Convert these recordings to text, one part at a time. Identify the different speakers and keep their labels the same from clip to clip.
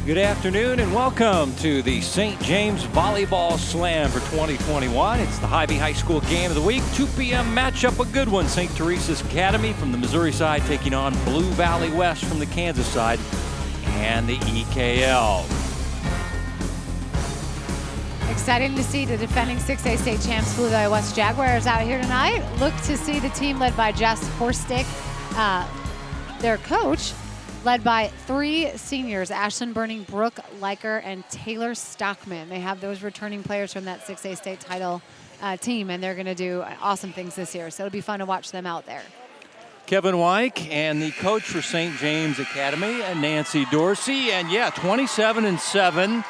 Speaker 1: Good afternoon and welcome to the St. James Volleyball Slam for 2021. It's the Hy-Vee High School game of the week. 2 p.m. matchup, a good one. St. Teresa's Academy from the Missouri side taking on Blue Valley West from the Kansas side and the EKL.
Speaker 2: Exciting to see the defending 6A state champs Blue Valley West Jaguars out here tonight. Look to see the team led by Jess Horstick, their coach, led by 3 seniors, Ashlyn Burning, Brooke Liker, and Taylor Stockman. They have those returning players from that 6A state title team, and they're going to do awesome things this year. So it'll be fun to watch them out there.
Speaker 1: Kevin Wyke and the coach for St. James Academy, Nancy Dorsey. And yeah, 27-7.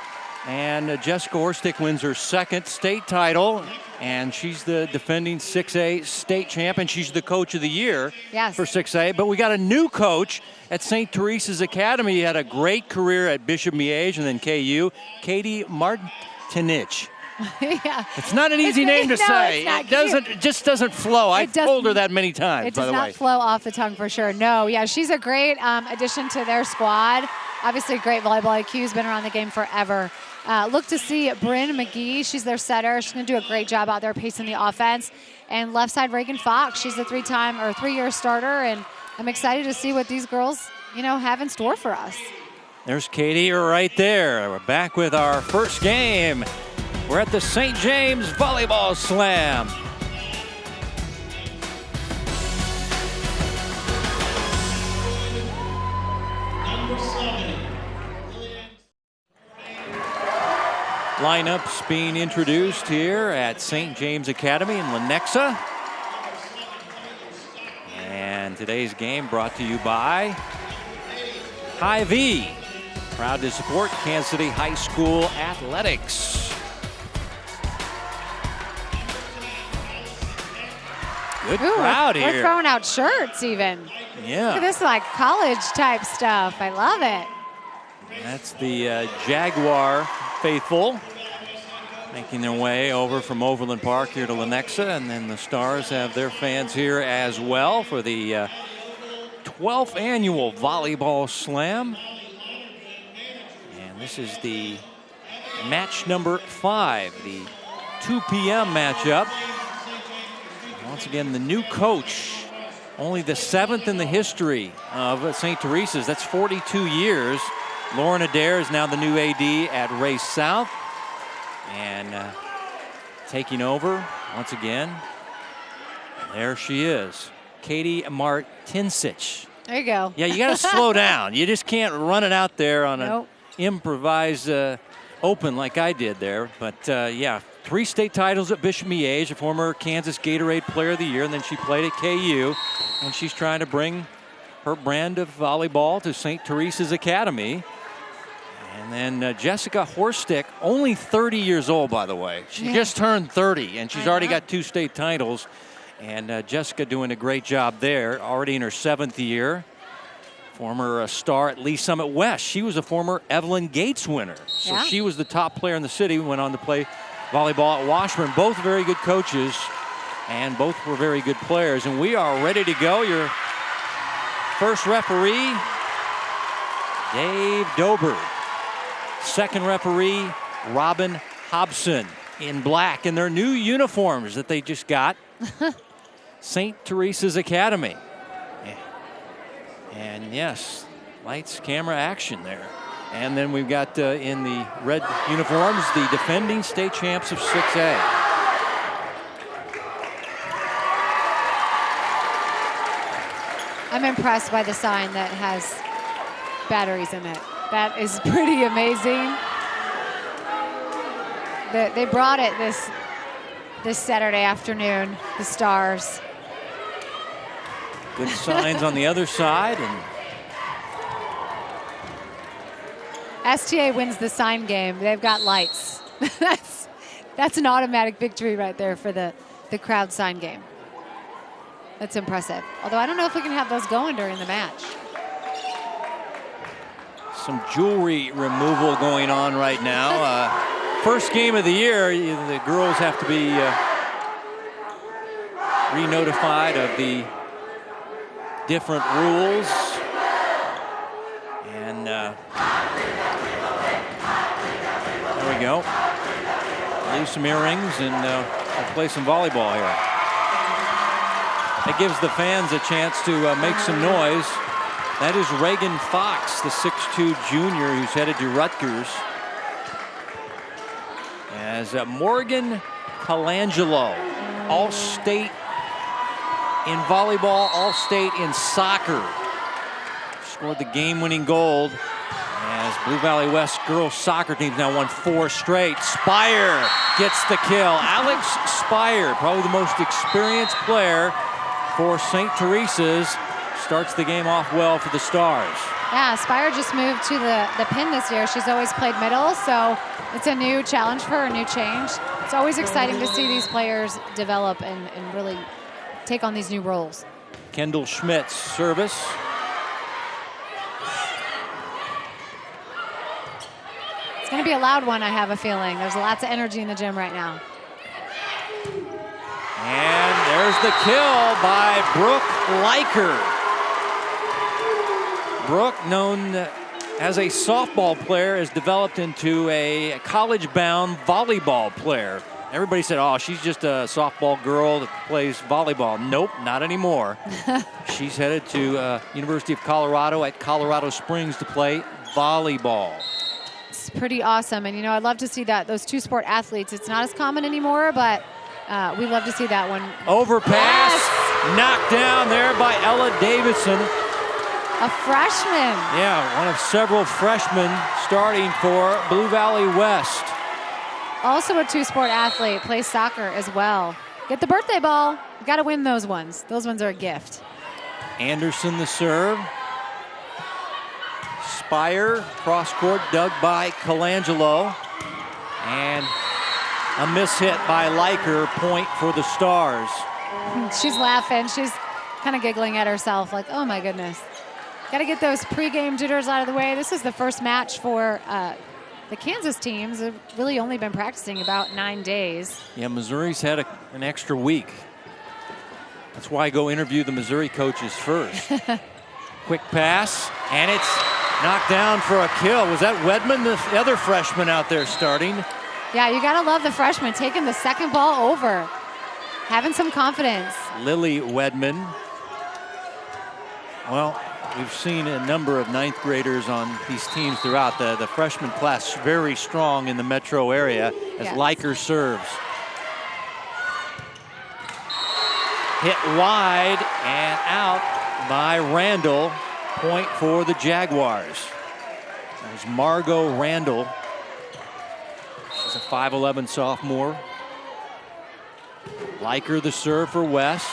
Speaker 1: And Jessica Horstick wins her 2nd state title. And she's the defending 6A state champ, and she's the coach of the year for 6A. But we got a new coach at St. Teresa's Academy. He had a great career at Bishop Miege and then KU, Katie Martinich.
Speaker 2: Yeah.
Speaker 1: It's not an easy name to say. It just doesn't flow. I've told her that many times, by the way.
Speaker 2: It does not flow off the tongue for sure. No, yeah, she's a great addition to their squad. Obviously, great volleyball IQ. Has been around the game forever. Look to see Bryn McGee. She's their setter. She's going to do a great job out there pacing the offense. And left side, Reagan Fox. She's a 3-year starter. And I'm excited to see what these girls, have in store for us.
Speaker 1: There's Katie right there. We're back with our first game. We're at the St. James Volleyball Slam. Lineups being introduced here at St. James Academy in Lenexa. And today's game brought to you by Hy-Vee, proud to support Kansas City High School athletics. Good crowd here.
Speaker 2: We're throwing out shirts even.
Speaker 1: Yeah.
Speaker 2: Look at this, like college type stuff. I love it.
Speaker 1: That's the Jaguar faithful making their way over from Overland Park here to Lenexa, and then the Stars have their fans here as well for the 12th annual Volleyball Slam. And this is the match number 5, the 2 p.m. matchup. Once again, the new coach, only the 7th in the history of St. Teresa's. That's 42 years. Lauren Adair is now the new AD at Ray South. And taking over once again, there she is, Katie Martinsich.
Speaker 2: There you go.
Speaker 1: Yeah, you got to slow down. You just can't run it out there on an improvised open like I did there. But yeah, 3 state titles at Bishop Miege, a former Kansas Gatorade Player of the Year, and then she played at KU. And she's trying to bring her brand of volleyball to St. Teresa's Academy. And then Jessica Horstick, only 30 years old, by the way. She just turned 30, and she's already got 2 state titles. And Jessica doing a great job there, already in her 7th year. Former star at Lee Summit West. She was a former Evelyn Gates winner. So she was the top player in the city, went on to play volleyball at Washburn. Both very good coaches, and both were very good players. And we are ready to go. Your first referee, Dave Dober. Second referee, Robin Hobson, in black in their new uniforms that they just got. St. Teresa's Academy. And yes, lights, camera, action there. And then we've got in the red uniforms, the defending state champs of 6A.
Speaker 2: I'm impressed by the sign that has batteries in it. That is pretty amazing. They brought it this Saturday afternoon, the Stars.
Speaker 1: Good signs on the other side. And
Speaker 2: STA wins the sign game. They've got lights. That's an automatic victory right there for the crowd sign game. That's impressive. Although I don't know if we can have those going during the match.
Speaker 1: Some jewelry removal going on right now. First game of the year, the girls have to be re-notified of the different rules. And we go. Leave some earrings and we'll play some volleyball here. It gives the fans a chance to make some noise. That is Reagan Fox, the 6'2 junior who's headed to Rutgers. As Morgan Colangelo, All-State in volleyball, All-State in soccer, scored the game-winning goal as Blue Valley West girls soccer team's now won 4 straight. Spire gets the kill. Alex Spire, probably the most experienced player for St. Teresa's, starts the game off well for the Stars.
Speaker 2: Yeah, Spire just moved to the pin this year. She's always played middle, so it's a new challenge for her, a new change. It's always exciting to see these players develop and really take on these new roles.
Speaker 1: Kendall Schmidt's service.
Speaker 2: It's going to be a loud one, I have a feeling. There's lots of energy in the gym right now.
Speaker 1: And there's the kill by Brooke Liker. Brooke, known as a softball player, has developed into a college-bound volleyball player. Everybody said, oh, she's just a softball girl that plays volleyball. Nope, not anymore. She's headed to University of Colorado at Colorado Springs to play volleyball.
Speaker 2: It's pretty awesome. And, you know, I'd love to see that, those two-sport athletes. It's not as common anymore, but we love to see that one.
Speaker 1: Overpass, yes! Knocked down there by Ella Davidson.
Speaker 2: A freshman.
Speaker 1: Yeah, one of several freshmen starting for Blue Valley West.
Speaker 2: Also a two-sport athlete, plays soccer as well. Get the birthday ball. You got to win those ones. Those ones are a gift.
Speaker 1: Anderson the serve. Spire, cross-court, dug by Colangelo. And a miss hit by Liker, point for the Stars.
Speaker 2: She's laughing. She's kind of giggling at herself like, oh my goodness. Got to get those pregame jitters out of the way. This is the first match for the Kansas teams. Have really only been practicing about 9 days. Yeah,
Speaker 1: Missouri's had an extra week. That's why I go interview the Missouri coaches first. Quick pass, and it's knocked down for a kill. Was that Wedman, the other freshman out there starting?
Speaker 2: Yeah, you got to love the freshman taking the second ball over. Having some confidence.
Speaker 1: Lily Wedman. Well, we've seen a number of 9th graders on these teams throughout. The freshman class very strong in the metro area as yes. Liker serves. Hit wide and out by Randall. Point for the Jaguars. That was Margot Randall. She's a 5'11" sophomore. Liker the serve for West.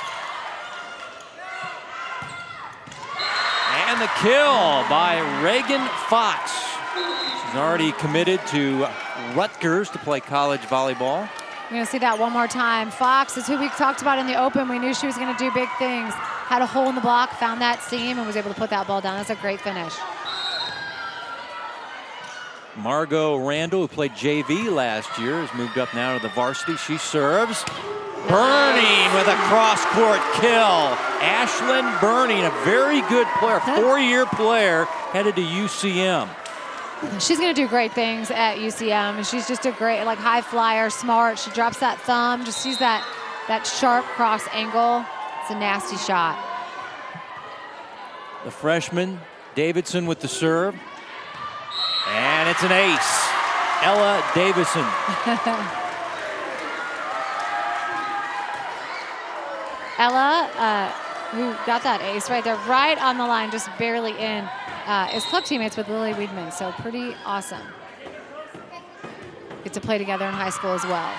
Speaker 1: And the kill by Reagan Fox. She's already committed to Rutgers to play college volleyball.
Speaker 2: We're going to see that one more time. Fox is who we talked about in the open. We knew she was going to do big things. Had a hole in the block, found that seam, and was able to put that ball down. That's a great finish.
Speaker 1: Margot Randall, who played JV last year, has moved up now to the varsity. She serves. Burning with a cross-court kill. Ashlyn Burning, a very good player, 4-year player, headed to UCM.
Speaker 2: She's going to do great things at UCM, and she's just a great, like, high flyer, smart. She drops that thumb, just sees that sharp cross angle. It's a nasty shot.
Speaker 1: The freshman, Davidson with the serve. And it's an ace. Ella Davidson.
Speaker 2: Ella, who got that ace right there, right on the line, just barely in, is club teammates with Lily Weidman, so pretty awesome. Get to play together in high school as well.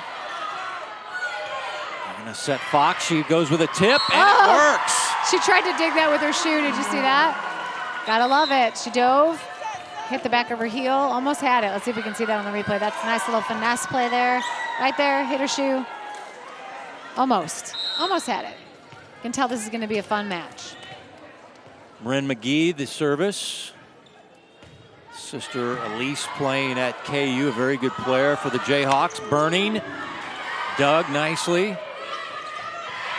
Speaker 1: Going to set Fox. She goes with a tip, and it works.
Speaker 2: She tried to dig that with her shoe. Did you see that? Gotta love it. She dove, hit the back of her heel, almost had it. Let's see if we can see that on the replay. That's a nice little finesse play there. Right there, hit her shoe. Almost had it. You can tell this is going to be a fun match.
Speaker 1: Marin McGee, the service. Sister Elise playing at KU, a very good player for the Jayhawks. Burning, dug nicely.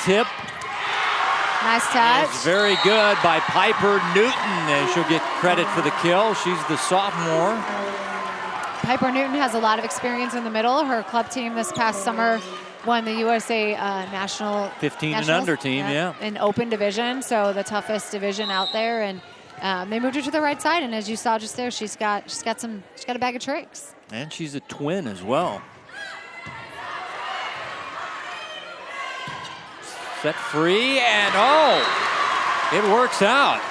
Speaker 1: Tip.
Speaker 2: Nice touch.
Speaker 1: It's very good by Piper Newton, and she'll get credit for the kill. She's the sophomore.
Speaker 2: Piper Newton has a lot of experience in the middle. Her club team this past summer won the USA national
Speaker 1: 15 and under team, yeah.
Speaker 2: In open division, so the toughest division out there, and they moved her to the right side. And as you saw just there, she's got a bag of tricks.
Speaker 1: And she's a twin as well. Set free, and oh, it works out.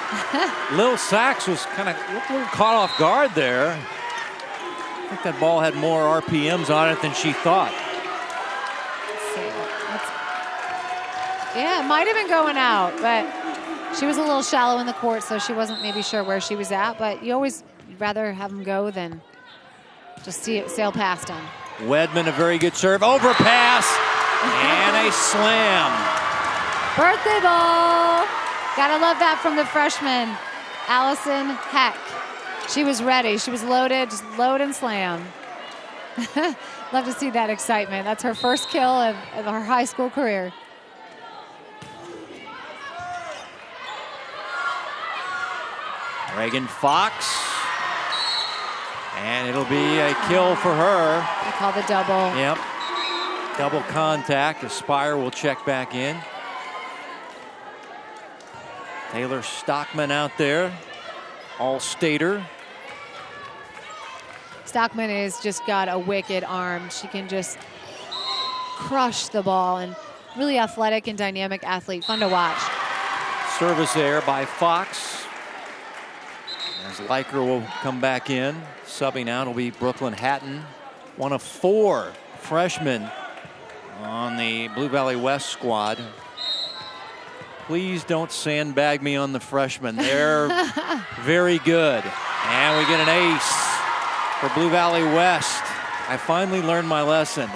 Speaker 1: Lil Sachs was kind of caught off guard there. I think that ball had more RPMs on it than she thought.
Speaker 2: Yeah, it might have been going out, but she was a little shallow in the court, so she wasn't maybe sure where she was at. But you always rather have them go than just see it sail past them.
Speaker 1: Wedman, a very good serve. Overpass and a slam.
Speaker 2: Birthday ball. Gotta love that from the freshman, Allison Heck. She was ready. She was loaded, just load and slam. Love to see that excitement. That's her first kill of her high school career.
Speaker 1: Reagan Fox, and it'll be a kill for her.
Speaker 2: They call the double.
Speaker 1: Yep, double contact. Aspire will check back in. Taylor Stockman out there, all-stater.
Speaker 2: Stockman has just got a wicked arm. She can just crush the ball, and really athletic and dynamic athlete, fun to watch.
Speaker 1: Service error by Fox. As Liker will come back in. Subbing out will be Brooklyn Hatton, one of 4 freshmen on the Blue Valley West squad. Please don't sandbag me on the freshmen. They're very good. And we get an ace for Blue Valley West. I finally learned my lesson.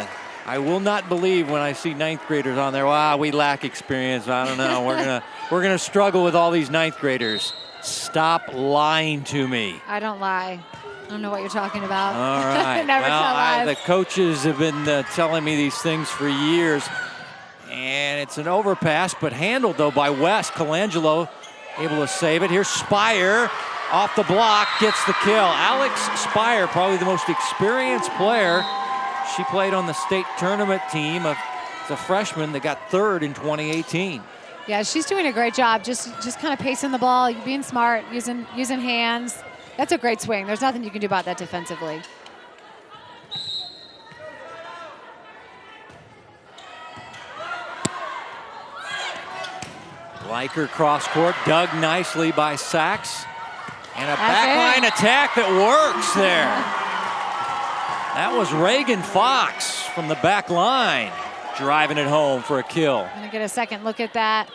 Speaker 1: I will not believe when I see 9th graders on there. Wow, we lack experience. I don't know. We're gonna struggle with all these 9th graders. Stop lying to me.
Speaker 2: I don't lie. I don't know what you're talking about.
Speaker 1: All right.
Speaker 2: Never tell lies.
Speaker 1: The coaches have been telling me these things for years. And it's an overpass, but handled, though, by West. Colangelo able to save it. Here's Spire off the block, gets the kill. Alex Spire, probably the most experienced player. She played on the state tournament team of the freshman that got 3rd in 2018.
Speaker 2: Yeah, she's doing a great job, just kind of pacing the ball, being smart, using hands. That's a great swing. There's nothing you can do about that defensively.
Speaker 1: Liker cross court, dug nicely by Sachs. And a backline attack that works there. That was Reagan Fox from the back line, driving it home for a kill.
Speaker 2: I'm gonna get a second look at that.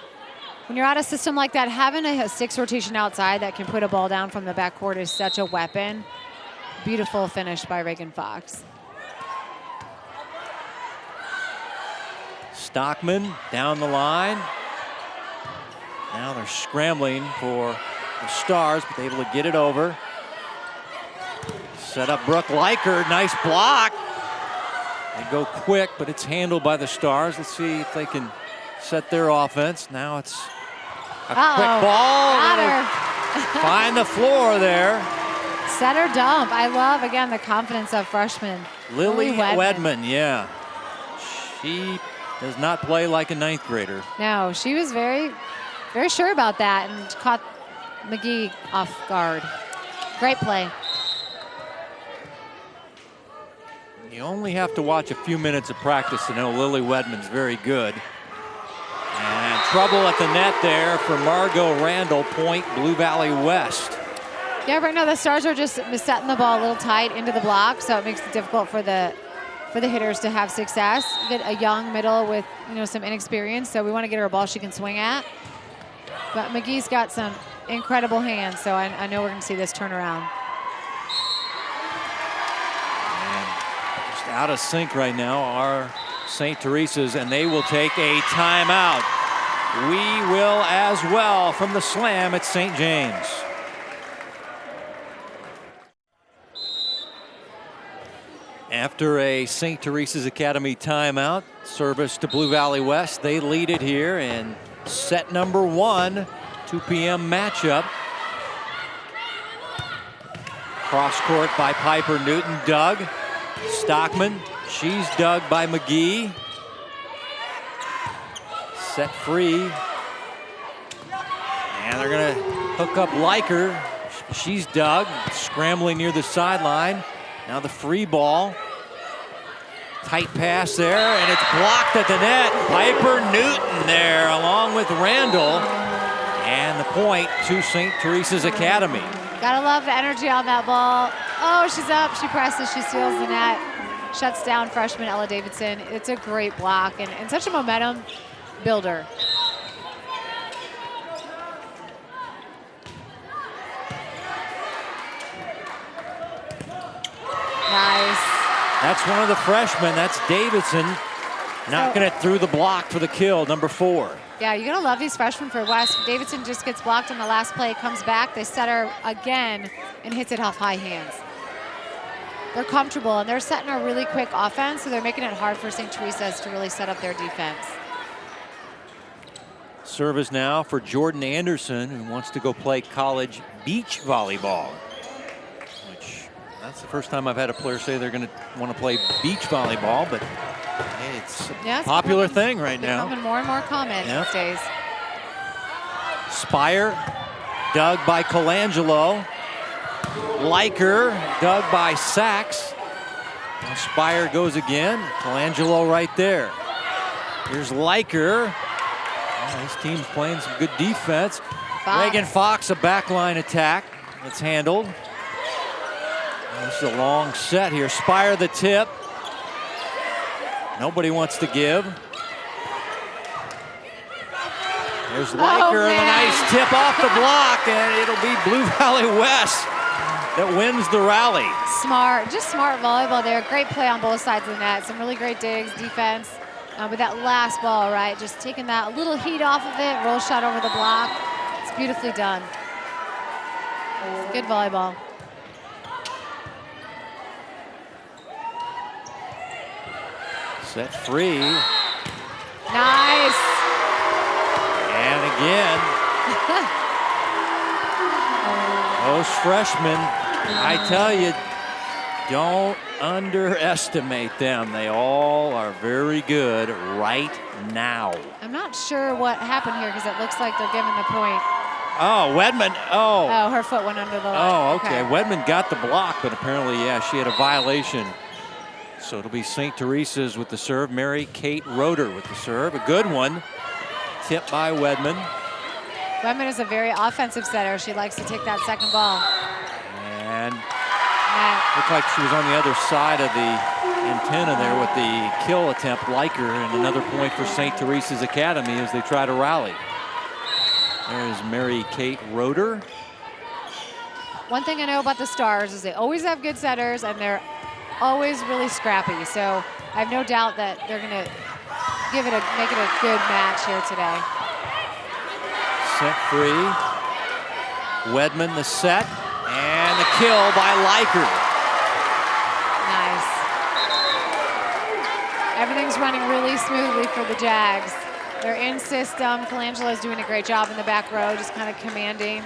Speaker 2: When you're out of system like that, having a 6 rotation outside that can put a ball down from the backcourt is such a weapon. Beautiful finish by Reagan Fox.
Speaker 1: Stockman down the line. Now they're scrambling for the Stars, but they're able to get it over. Set up Brooke Liker, nice block. They go quick, but it's handled by the Stars. Let's see if they can set their offense. Now it's a quick ball. Find the floor there.
Speaker 2: Set her dump. I love, again, the confidence of freshman
Speaker 1: Lily Wedman, yeah. She does not play like a 9th grader.
Speaker 2: No, she was very sure about that and caught McGee off guard. Great play.
Speaker 1: You only have to watch a few minutes of practice to know Lily Wedman's very good. And trouble at the net there for Margot Randall, point Blue Valley West.
Speaker 2: Yeah, right now the Stars are just setting the ball a little tight into the block, so it makes it difficult for the hitters to have success. You get a young middle with some inexperience, so we want to get her a ball she can swing at. But McGee's got some incredible hands, so I know we're going to see this turnaround.
Speaker 1: Out of sync right now are St. Teresa's, and they will take a timeout. We will as well from the slam at St. James. After a St. Teresa's Academy timeout, service to Blue Valley West. They lead it here in set number 1, 2 p.m. matchup. Cross court by Piper Newton. Dug. Stockman. She's dug by McGee. Set free. And they're going to hook up Liker. She's dug. Scrambling near the sideline. Now the free ball. Tight pass there, and it's blocked at the net. Piper Newton there, along with Randall. And the point to St. Teresa's Academy.
Speaker 2: Gotta love the energy on that ball. Oh, she's up, she presses, she steals the net. Shuts down freshman Ella Davidson. It's a great block and such a momentum builder. Nice.
Speaker 1: That's one of the freshmen. That's Davidson. Knocking it through the block for the kill, number 4.
Speaker 2: Yeah, you're gonna love these freshmen for West. Davidson just gets blocked on the last play, comes back, they set her again and hits it off high hands. They're comfortable and they're setting a really quick offense, so they're making it hard for St. Teresa's to really set up their defense.
Speaker 1: Service now for Jordan Anderson, who wants to go play college beach volleyball. Which, that's the first time I've had a player say they're going to want to play beach volleyball, but hey, it's a popular thing right now.
Speaker 2: Becoming more and more common these days.
Speaker 1: Spire, dug by Colangelo. Liker, dug by Sachs. Now Spire goes again. Colangelo right there. Here's Liker. This team's playing some good defense. Reagan Fox, a backline attack. It's handled. This is a long set here. Spire the tip. Nobody wants to give. There's Liker and a nice tip off the block, and it'll be Blue Valley West that wins the rally.
Speaker 2: Smart, just smart volleyball there. Great play on both sides of the net. Some really great digs, defense. With that last ball, right? Just taking that little heat off of it, roll shot over the block. It's beautifully done. Good volleyball.
Speaker 1: Set free.
Speaker 2: Nice.
Speaker 1: And again. Those freshmen, I tell you, don't underestimate them. They all are very good right now.
Speaker 2: I'm not sure what happened here because it looks like they're giving the point.
Speaker 1: Oh, Wedman. Oh.
Speaker 2: Oh, her foot went under the line.
Speaker 1: Oh, okay. Wedman got the block, but apparently, yeah, she had a violation. So it'll be St. Teresa's with the serve. Mary Kate Roeder with the serve. A good one. Tipped by Wedman.
Speaker 2: Wedman is a very offensive setter. She likes to take that second ball.
Speaker 1: And looked like she was on the other side of the antenna there with the kill attempt. Liker, and another point for St. Teresa's Academy as they try to rally. There's Mary Kate Roeder.
Speaker 2: One thing I know about the Stars is they always have good setters and they're always really scrappy. So I have no doubt that they're going to make it a good match here today.
Speaker 1: Set free. Wedman the set. And the kill by Liker.
Speaker 2: Nice. Everything's running really smoothly for the Jags. They're in system. Colangelo's doing a great job in the back row, just kind of commanding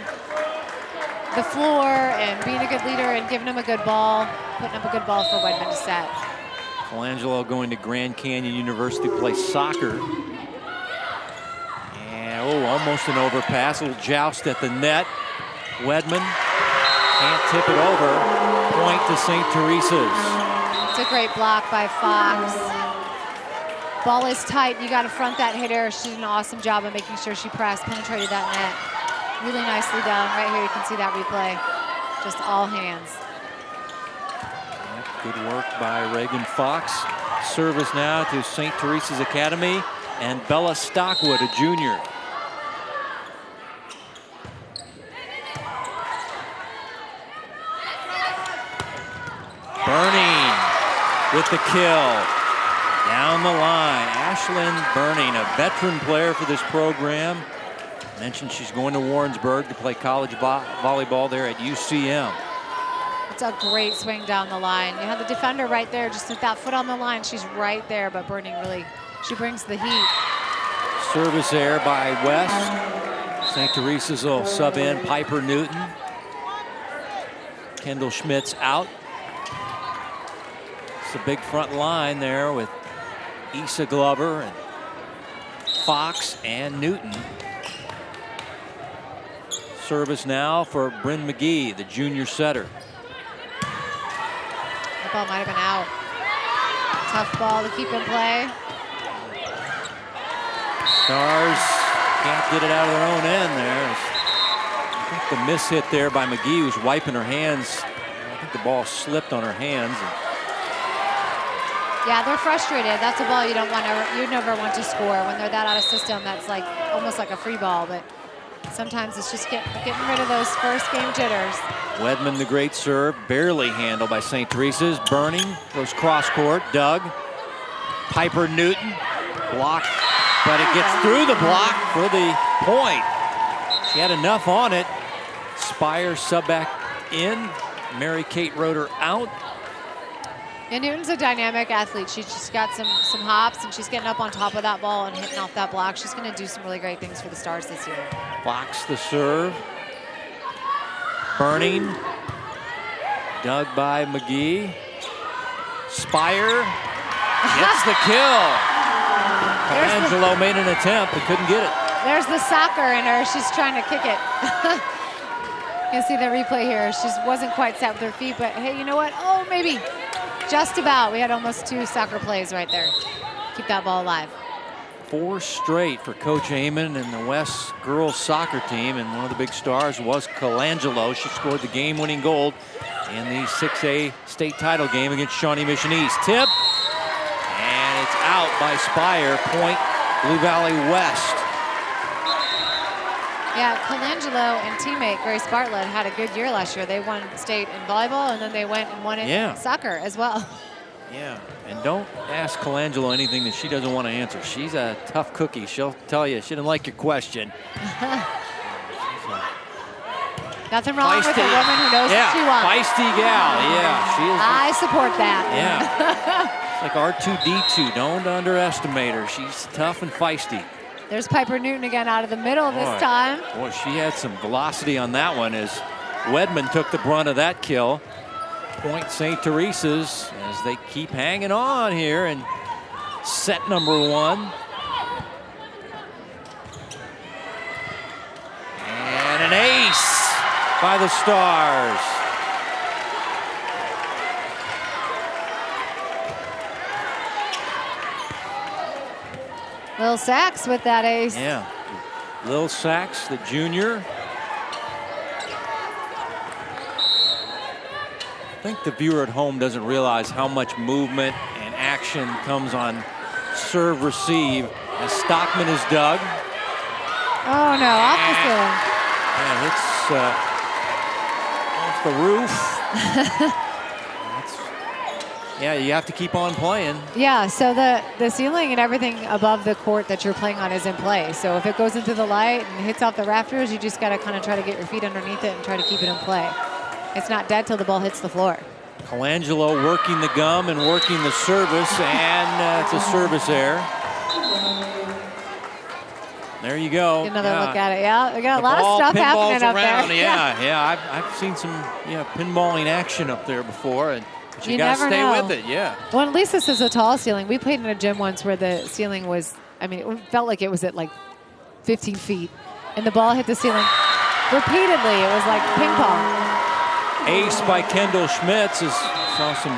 Speaker 2: the floor and being a good leader and giving them a good ball, putting up a good ball for Wedman to set.
Speaker 1: Colangelo going to Grand Canyon University to play soccer. And almost an overpass, a little joust at the net. Wedman can't tip it over. Point to St. Teresa's.
Speaker 2: It's a great block by Fox. Ball is tight. You got to front that hitter. She did an awesome job of making sure she penetrated that net. Really nicely done. Right here, you can see that replay. Just all hands.
Speaker 1: Good work by Reagan Fox. Service now to St. Teresa's Academy and Bella Stockwood, a junior. Burning with the kill. Down the line, Ashlyn Burning, a veteran player for this program. Mentioned she's going to Warrensburg to play college volleyball there at UCM.
Speaker 2: It's a great swing down the line. You have the defender right there, just with that foot on the line. She's right there, but Burning really, she brings the heat.
Speaker 1: Service there by West. St. Teresa's will sub in Piper Newton. Kendall Schmidt's out. It's a big front line there with Issa Glover and Fox and Newton. Service now for Bryn McGee, the junior setter.
Speaker 2: The ball might have been out. Tough ball to keep in play.
Speaker 1: Stars can't get it out of their own end there. I think the miss hit there by McGee, was wiping her hands. I think the ball slipped on her hands.
Speaker 2: Yeah, they're frustrated. That's a ball you don't want to, you never want to score when they're that out of system. That's like almost like a free ball, but sometimes it's just getting rid of those first game jitters.
Speaker 1: Wedman, the great serve, barely handled by St. Teresa's. Burning goes cross court. Doug, Piper Newton, blocked, but it gets through the block for the point. She had enough on it. Spire sub back in. Mary Kate Roeder out.
Speaker 2: And Newton's a dynamic athlete. She's just got some hops, and she's getting up on top of that ball and hitting off that block. She's going to do some really great things for the Stars this year.
Speaker 1: Fox the serve. Burning. Dug by McGee. Spire gets the kill. Angelo made an attempt but couldn't get it.
Speaker 2: There's the soccer in her. She's trying to kick it. You can see the replay here. She wasn't quite set with her feet, but hey, you know what? Oh, maybe. Just about. We had almost 2 soccer plays right there. Keep that ball alive.
Speaker 1: 4 straight for Coach Amon and the West girls soccer team, and one of the big stars was Colangelo. She scored the game-winning goal in the 6A state title game against Shawnee Mission East. Tip, and it's out by Spire. Point, Blue Valley West.
Speaker 2: Yeah, Colangelo and teammate Grace Bartlett had a good year last year. They won state in volleyball, and then they went and won in soccer as well.
Speaker 1: Yeah, and don't ask Colangelo anything that she doesn't want to answer. She's a tough cookie. She'll tell you she didn't like your question.
Speaker 2: Nothing wrong with a woman who knows what she wants.
Speaker 1: Feisty gal. Yeah, she is.
Speaker 2: I support that.
Speaker 1: Yeah. It's like R2-D2. Don't underestimate her. She's tough and feisty.
Speaker 2: There's Piper Newton again out of the middle this time.
Speaker 1: Boy, she had some velocity on that one as Wedman took the brunt of that kill. Point St. Teresa's as they keep hanging on here in set number 1. And an ace by the Stars.
Speaker 2: Lil Sachs with that ace.
Speaker 1: Yeah, Lil Sachs, the junior. I think the viewer at home doesn't realize how much movement and action comes on serve receive as Stockman is dug.
Speaker 2: Oh no, off the ceiling.
Speaker 1: Yeah, it's off the roof. Yeah, you have to keep on playing.
Speaker 2: Yeah, so the ceiling and everything above the court that you're playing on is in play. So if it goes into the light and hits off the rafters, you just got to kind of try to get your feet underneath it and try to keep it in play. It's not dead till the ball hits the floor.
Speaker 1: Colangelo working the gum and working the service, and it's a service error. There you go.
Speaker 2: Get another look at it. Yeah, we got a lot of stuff happening up there.
Speaker 1: Yeah. I've seen some pinballing action up there before, and but you gotta stay with it. Yeah.
Speaker 2: Well, at least this is a tall ceiling. We played in a gym once where the ceiling was, I mean, it felt like it was at like 15 feet, and the ball hit the ceiling repeatedly. It was like ping pong.
Speaker 1: Ace by Kendall Schmitz. Saw some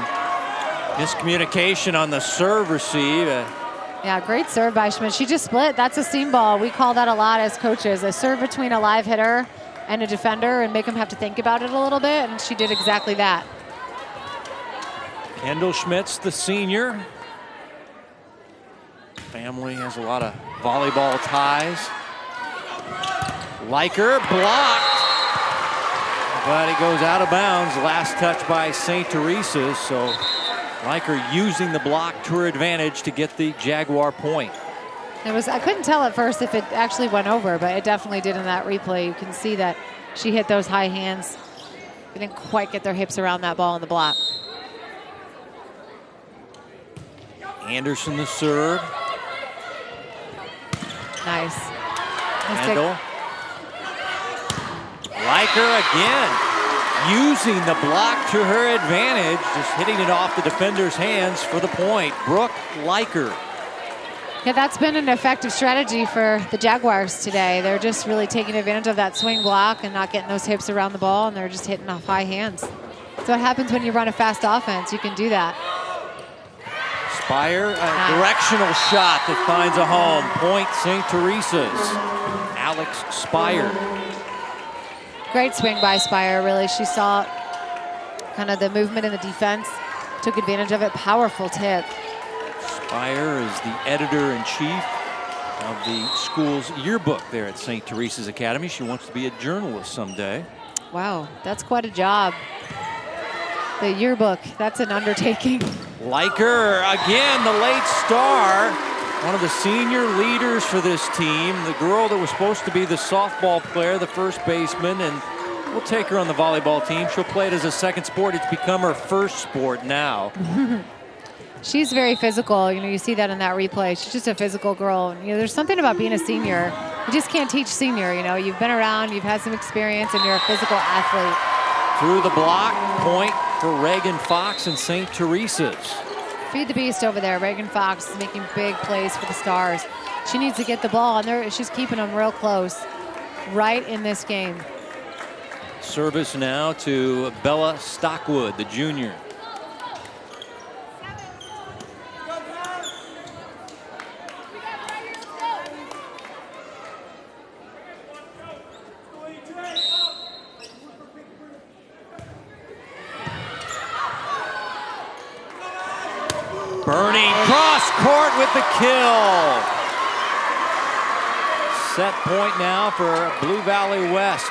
Speaker 1: miscommunication on the serve receive.
Speaker 2: Yeah, great serve by Schmidt. She just split. That's a seam ball. We call that a lot as coaches. A serve between a live hitter and a defender and make them have to think about it a little bit, and she did exactly that.
Speaker 1: Kendall Schmitz, the senior. Family has a lot of volleyball ties. Liker blocked, but it goes out of bounds. Last touch by St. Teresa's, so Liker using the block to her advantage to get the Jaguar point.
Speaker 2: I couldn't tell at first if it actually went over, but it definitely did in that replay. You can see that she hit those high hands. They didn't quite get their hips around that ball in the block.
Speaker 1: Anderson the serve.
Speaker 2: Nice.
Speaker 1: Handle. Liker again. using the block to her advantage, just hitting it off the defender's hands for the point. Brooke Liker.
Speaker 2: Yeah, that's been an effective strategy for the Jaguars today. They're just really taking advantage of that swing block and not getting those hips around the ball, and they're just hitting off high hands. That's what happens when you run a fast offense. You can do that.
Speaker 1: Spire, a directional shot that finds a home. Point St. Teresa's. Alex Spire.
Speaker 2: Great swing by Spire, really. She saw kind of the movement in the defense, took advantage of it. Powerful tip.
Speaker 1: Spire is the editor-in-chief of the school's yearbook there at St. Teresa's Academy. She wants to be a journalist someday.
Speaker 2: Wow, that's quite a job. The yearbook, that's an undertaking.
Speaker 1: Liker, again, the late star. One of the senior leaders for this team. The girl that was supposed to be the softball player, the first baseman, and we'll take her on the volleyball team. She'll play it as a second sport. It's become her first sport now.
Speaker 2: She's very physical. You know, you see that in that replay. She's just a physical girl. You know, there's something about being a senior. You just can't teach senior. You know, you've been around, you've had some experience, and you're a physical athlete.
Speaker 1: Through the block, point for Reagan Fox and St. Teresa's.
Speaker 2: Feed the beast over there. Reagan Fox is making big plays for the Stars. She needs to get the ball, and she's keeping them real close right in this game.
Speaker 1: Service now to Bella Stockwood, the junior. Burning cross court with the kill. Set point now for Blue Valley West.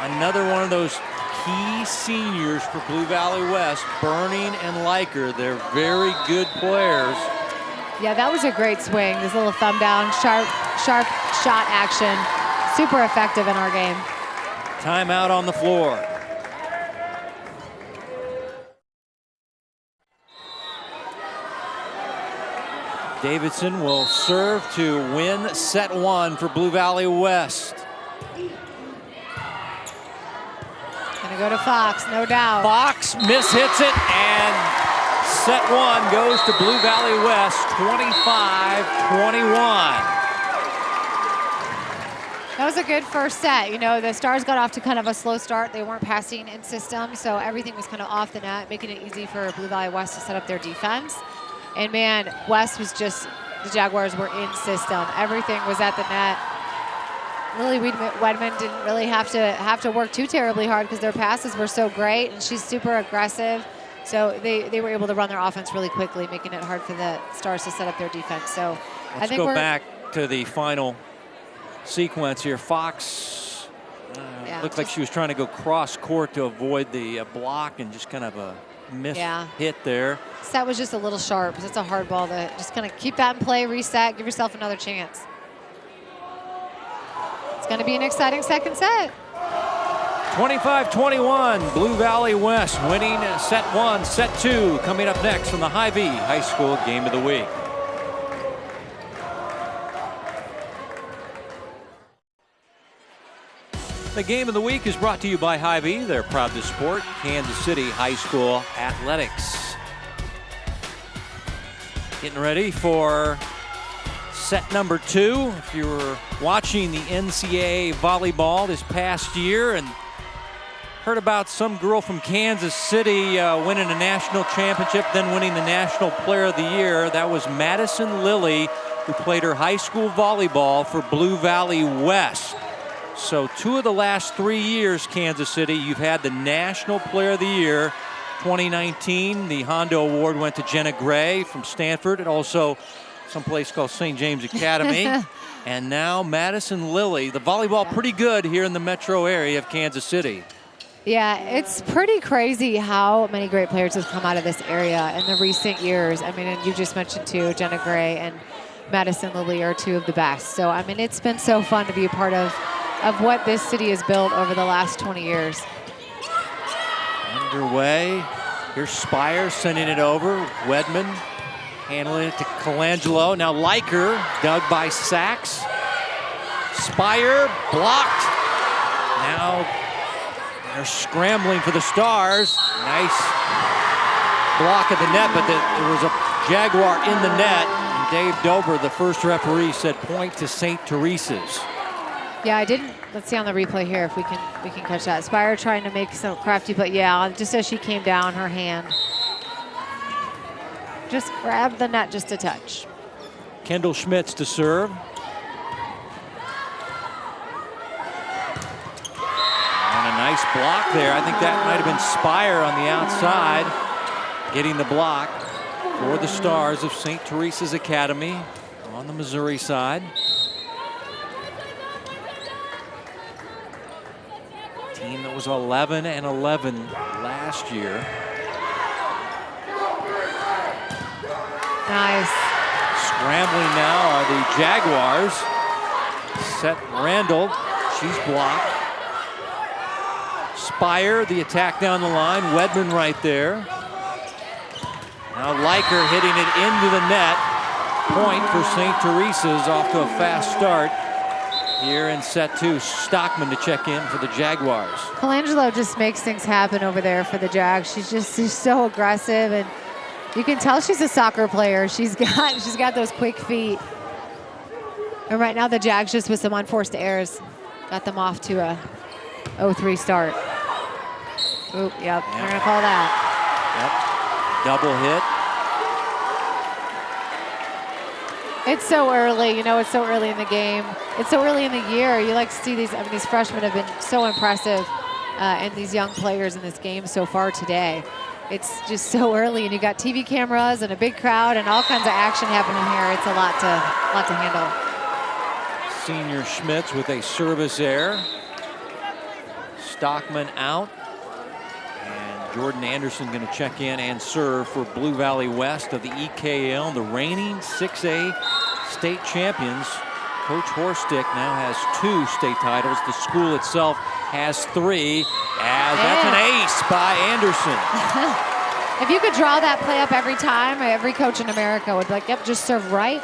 Speaker 1: Another one of those key seniors for Blue Valley West, Burning and Liker. They're very good players.
Speaker 2: Yeah, that was a great swing. This little thumb down, sharp shot action. Super effective in our game.
Speaker 1: Timeout on the floor. Davidson will serve to win set one for Blue Valley West.
Speaker 2: Gonna go to Fox, no doubt.
Speaker 1: Fox mishits it, and set one goes to Blue Valley West, 25-21.
Speaker 2: That was a good first set. You know, the Stars got off to kind of a slow start. They weren't passing in system, so everything was kind of off the net, making it easy for Blue Valley West to set up their defense. And man, West was just, the Jaguars were in system. Everything was at the net. Lily Wedman didn't really have to work too terribly hard because their passes were so great, and she's super aggressive. So they were able to run their offense really quickly, making it hard for the Stars to set up their defense. So
Speaker 1: let's go back to the final sequence here. Fox looked like she was trying to go cross court to avoid the block, and just kind of a missed hit there.
Speaker 2: Set was just a little sharp because it's a hard ball to just kind of keep that in play, reset, give yourself another chance. It's going to be an exciting second set.
Speaker 1: 25-21, Blue Valley West winning set one. Set two coming up next from the Hy-Vee High School Game of the Week. The Game of the Week is brought to you by Hy-Vee. They're proud to support Kansas City High School athletics. Getting ready for set number two. If you were watching the NCAA volleyball this past year and heard about some girl from Kansas City winning a national championship, then winning the National Player of the Year, that was Madison Lilly, who played her high school volleyball for Blue Valley West. So 2 of the last 3 years, Kansas City, you've had the National Player of the Year. 2019, the Hondo Award went to Jenna Gray from Stanford, and also someplace called St. James Academy. And now Madison Lilly. The volleyball pretty good here in the metro area of Kansas City.
Speaker 2: Yeah, it's pretty crazy how many great players have come out of this area in the recent years. I mean, and you just mentioned too, Jenna Gray and Madison Lilly are 2 of the best. So, I mean, it's been so fun to be a part of what this city has built over the last 20 years.
Speaker 1: Underway. Here's Spire sending it over. Wedman handling it to Colangelo. Now Liker, dug by Sachs. Spire blocked. Now They're scrambling for the Stars. Nice block at the net, but there was a Jaguar in the net. And Dave Dober, the first referee, said point to St. Teresa's.
Speaker 2: Yeah, I didn't. Let's see on the replay here if we can catch that. Spire trying to make some crafty, but yeah, just as she came down, her hand just grabbed the net just a touch.
Speaker 1: Kendall Schmitz to serve. And a nice block there. I think that might have been Spire on the outside, getting the block for the Stars of St. Teresa's Academy on the Missouri side. Team that was 11-11 last year.
Speaker 2: Nice.
Speaker 1: Scrambling now are the Jaguars. Set Randall. She's blocked. Spire, the attack down the line. Wedman right there. Now Leiker hitting it into the net. Point for St. Teresa's, off to a fast start here in set 2. Stockman to check in for the Jaguars.
Speaker 2: Colangelo just makes things happen over there for the Jags. She's so aggressive, and you can tell she's a soccer player. She's got those quick feet. And right now the Jags, just with some unforced errors, got them off to a 0-3 start. Oop, yep, we're gonna call that.
Speaker 1: Yep, double hit.
Speaker 2: It's so early, you know, it's so early in the game. It's so early in the year. You like to see these, I mean, these freshmen have been so impressive, and these young players in this game so far today. It's just so early, and you got TV cameras and a big crowd and all kinds of action happening here. It's a lot to handle.
Speaker 1: Senior Schmitz with a service error. Stockman out. And Jordan Anderson going to check in and serve for Blue Valley West of the EKL, the reigning 6A state champions. Coach Horstick now has 2 state titles. The school itself has 3. That's an ace by Anderson.
Speaker 2: If you could draw that play up every time, every coach in America would be like, yep, just serve right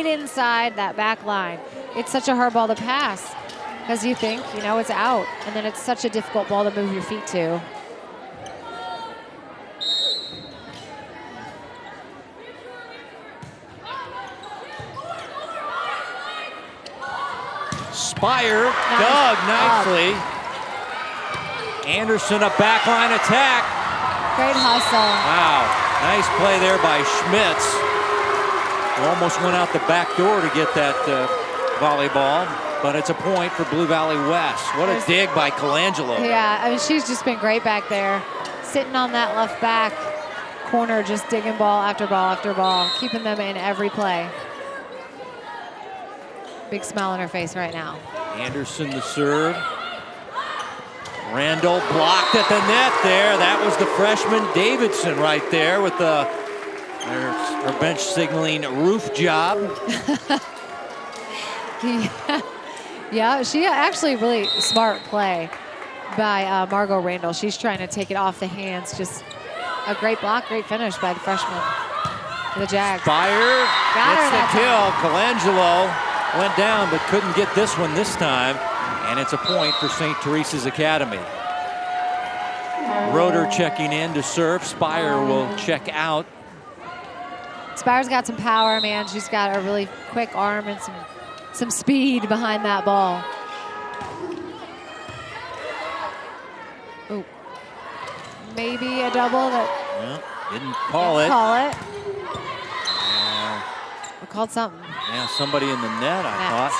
Speaker 2: inside that back line. It's such a hard ball to pass because you think, you know, it's out. And then it's such a difficult ball to move your feet to.
Speaker 1: Spire dug nicely. Anderson, a backline attack.
Speaker 2: Great hustle.
Speaker 1: Wow, nice play there by Schmitz. Almost went out the back door to get that volleyball, but it's a point for Blue Valley West. What a dig by Colangelo.
Speaker 2: Yeah, I mean, she's just been great back there, sitting on that left back corner, just digging ball after ball after ball, keeping them in every play. Big smile on her face right now.
Speaker 1: Anderson the serve. Randall blocked at the net there. That was the freshman Davidson right there with her bench signaling roof job.
Speaker 2: Yeah, she actually really smart play by Margot Randall. She's trying to take it off the hands. Just a great block, great finish by the freshman for the Jags.
Speaker 1: Spire gets the kill. Colangelo went down but couldn't get this one this time. And it's a point for St. Teresa's Academy. Roeder checking in to serve. Spire will check out.
Speaker 2: Spire's got some power, man. She's got a really quick arm and some speed behind that ball. Ooh. Maybe a double that.
Speaker 1: Well, didn't call it.
Speaker 2: We called something.
Speaker 1: Yeah, somebody in the net, I thought.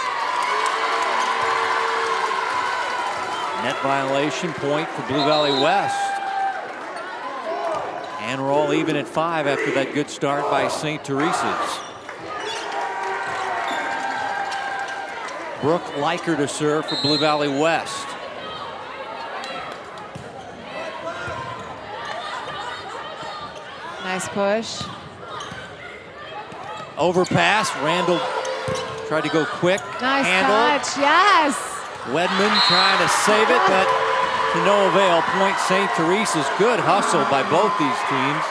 Speaker 1: Net violation, point for Blue Valley West. And we're all even at 5 after that good start by St. Teresa's. Brooke Leiker to serve for Blue Valley West.
Speaker 2: Nice push.
Speaker 1: Overpass. Randall tried to go quick.
Speaker 2: Nice
Speaker 1: handle.
Speaker 2: touch. Yes.
Speaker 1: Wedman trying to save it, but to no avail. Point St. Teresa's. Good hustle by both these teams.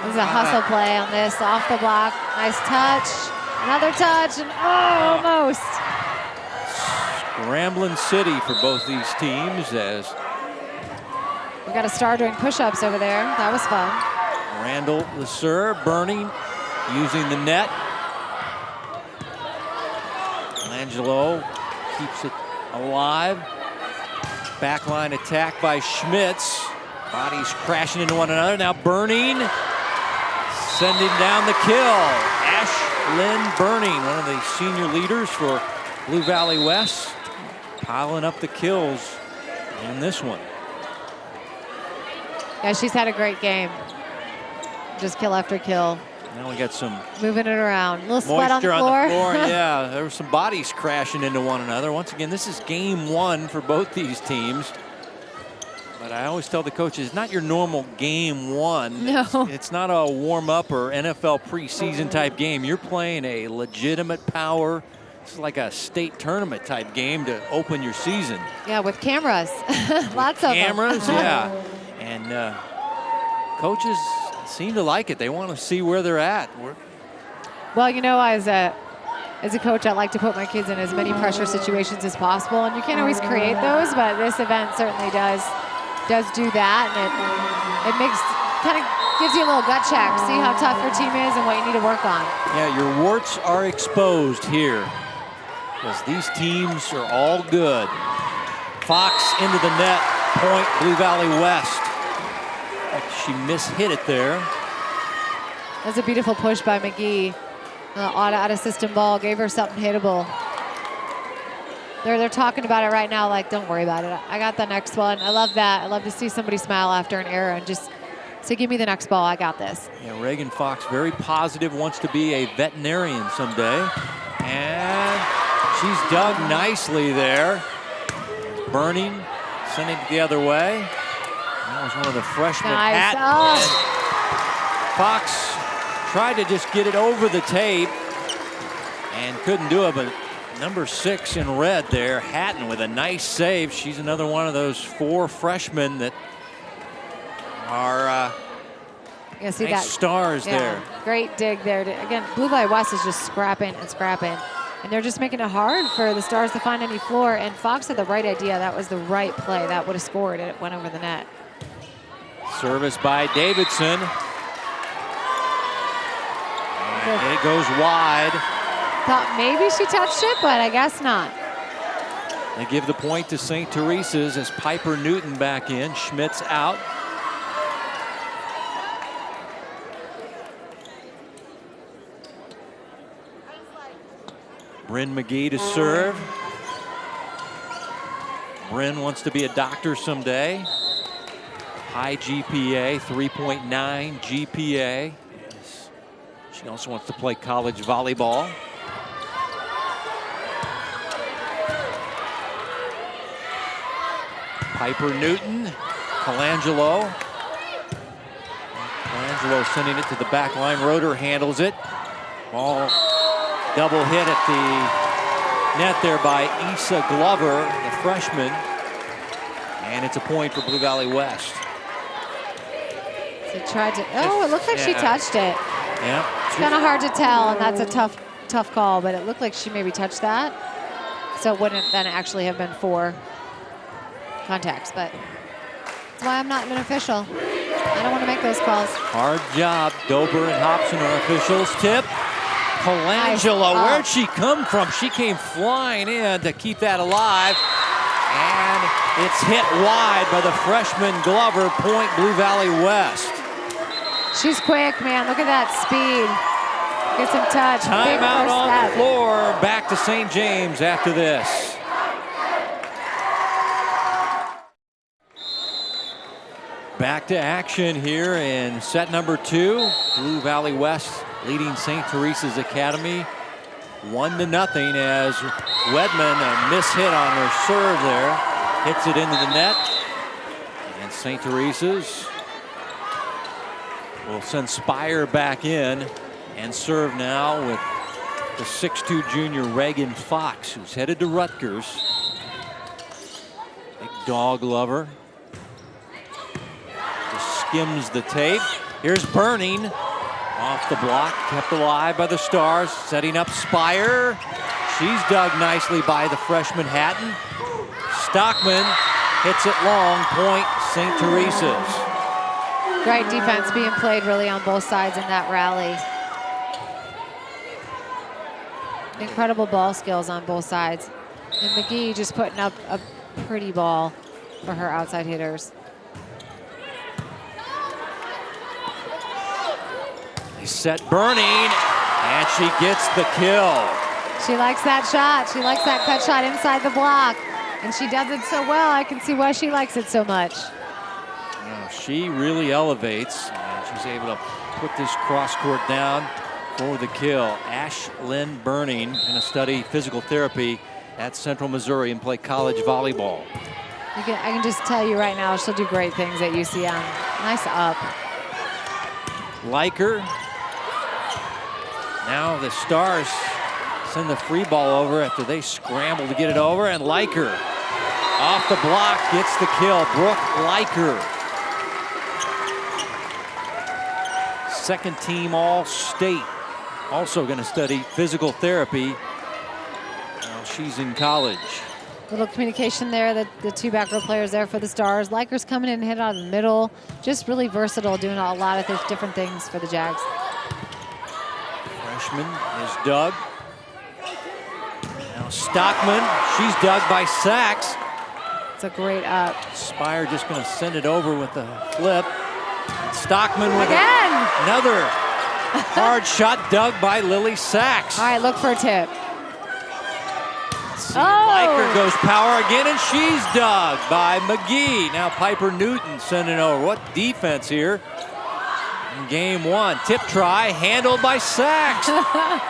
Speaker 2: There's a hustle play on this, off the block. Nice touch. Another touch, and almost.
Speaker 1: Ramblin' City for both these teams as
Speaker 2: We got a star doing push-ups over there. That was fun.
Speaker 1: Randall the serve, Burning using the net. Angelo keeps it alive. Backline attack by Schmitz. Bodies crashing into one another. Now Burning sending down the kill. Ashlyn Burning, one of the senior leaders for Blue Valley West, piling up the kills in this one.
Speaker 2: Yeah, she's had a great game. Just kill after kill.
Speaker 1: Now we got some
Speaker 2: moving it around. A little sweat on the
Speaker 1: moisture
Speaker 2: floor.
Speaker 1: on the floor. Yeah, there were some bodies crashing into one another. Once again, this is game one for both these teams. But I always tell the coaches, it's not your normal game one.
Speaker 2: No.
Speaker 1: It's not a warm-up or NFL preseason type game. You're playing a legitimate power. This is like a state tournament type game to open your season.
Speaker 2: Yeah, with cameras. Lots of
Speaker 1: cameras,
Speaker 2: them.
Speaker 1: Yeah. And coaches seem to like it. They want to see where they're at.
Speaker 2: Well, you know, as a coach, I like to put my kids in as many pressure situations as possible, and you can't always create those, but this event certainly does do that, and it makes kind of gives you a little gut check, see how tough your team is and what you need to work on.
Speaker 1: Yeah, your warts are exposed here because these teams are all good. Fox into the net, point Blue Valley West. She mishit it there.
Speaker 2: That's a beautiful push by McGee. Out of system ball, gave her something hittable. They're talking about it right now, like, don't worry about it. I got the next one. I love that. I love to see somebody smile after an error and just say, give me the next ball. I got this.
Speaker 1: Yeah, Reagan Fox, very positive, wants to be a veterinarian someday. And she's dug nicely there. Burning, sending it the other way. That was one of the freshmen.
Speaker 2: Nice.
Speaker 1: Fox tried to just get it over the tape and couldn't do it, but number 6 in red there, Hatton, with a nice save. She's another one of those 4 freshmen that are nice stars there.
Speaker 2: Great dig there. Again, Blue Valley West is just scrapping and scrapping. And they're just making it hard for the Stars to find any floor. And Fox had the right idea. That was the right play. That would have scored, and it went over the net.
Speaker 1: Service by Davidson. And it goes wide.
Speaker 2: Thought maybe she touched it, but I guess not.
Speaker 1: They give the point to St. Teresa's as Piper Newton back in. Schmitz out. Bryn McGee to serve. Bryn wants to be a doctor someday. High GPA, 3.9 GPA. She also wants to play college volleyball. Piper Newton, Colangelo. Colangelo sending it to the back line. Roeder handles it. Ball double hit at the net there by Issa Glover, the freshman. And it's a point for Blue Valley West.
Speaker 2: She tried to, it looked like she touched it.
Speaker 1: Yeah.
Speaker 2: It's kind of hard to tell, and that's a tough call, but it looked like she maybe touched that. So it wouldn't then actually have been 4 contacts, but that's why I'm not an official. I don't want to make those calls.
Speaker 1: Hard job. Dober and Hobson are officials. Tip. Colangelo,
Speaker 2: nice.
Speaker 1: Where'd she come from? She came flying in to keep that alive. And it's hit wide by the freshman Glover, point Blue Valley West.
Speaker 2: She's quick, man. Look at that speed. Get some touch.
Speaker 1: Timeout on the floor. Back to St. James after this. Back to action here in set number 2. Blue Valley West leading St. Teresa's Academy 1-0 as Wedman, a miss hit on her serve there, hits it into the net. And St. Teresa's will send Spire back in and serve now with the 6'2" junior Reagan Fox, who's headed to Rutgers. Big dog lover. Just skims the tape. Here's Burning off the block, kept alive by the Stars, setting up Spire. She's dug nicely by the freshman Hatton. Stockman hits it long, point St. Teresa's.
Speaker 2: Great defense being played really on both sides in that rally. Incredible ball skills on both sides. And McGee just putting up a pretty ball for her outside hitters.
Speaker 1: They set burning, and she gets the kill.
Speaker 2: She likes that shot. She likes that cut shot inside the block. And she does it so well, I can see why she likes it so much.
Speaker 1: She really elevates, and she's able to put this cross court down for the kill. Ashlyn Burning going to study physical therapy at Central Missouri and play college volleyball.
Speaker 2: I can just tell you right now, she'll do great things at UCM. Nice up.
Speaker 1: Liker. Now the Stars send the free ball over after they scramble to get it over, and Liker off the block gets the kill. Brooke Liker. Second team All-State. Also going to study physical therapy while she's in college.
Speaker 2: Little communication there, the two back row players there for the Stars. Liker's coming in and hit out of the middle. Just really versatile, doing a lot of different things for the Jags.
Speaker 1: Freshman is dug. Now Stockman, she's dug by Sachs.
Speaker 2: It's a great up.
Speaker 1: Spire just going to send it over with a flip. Stockman with another hard shot dug by Lily Sachs.
Speaker 2: All right, look for a tip.
Speaker 1: Liker goes power again, and she's dug by McGee. Now Piper Newton sending over. What defense here in game one. Tip try, handled by Sachs.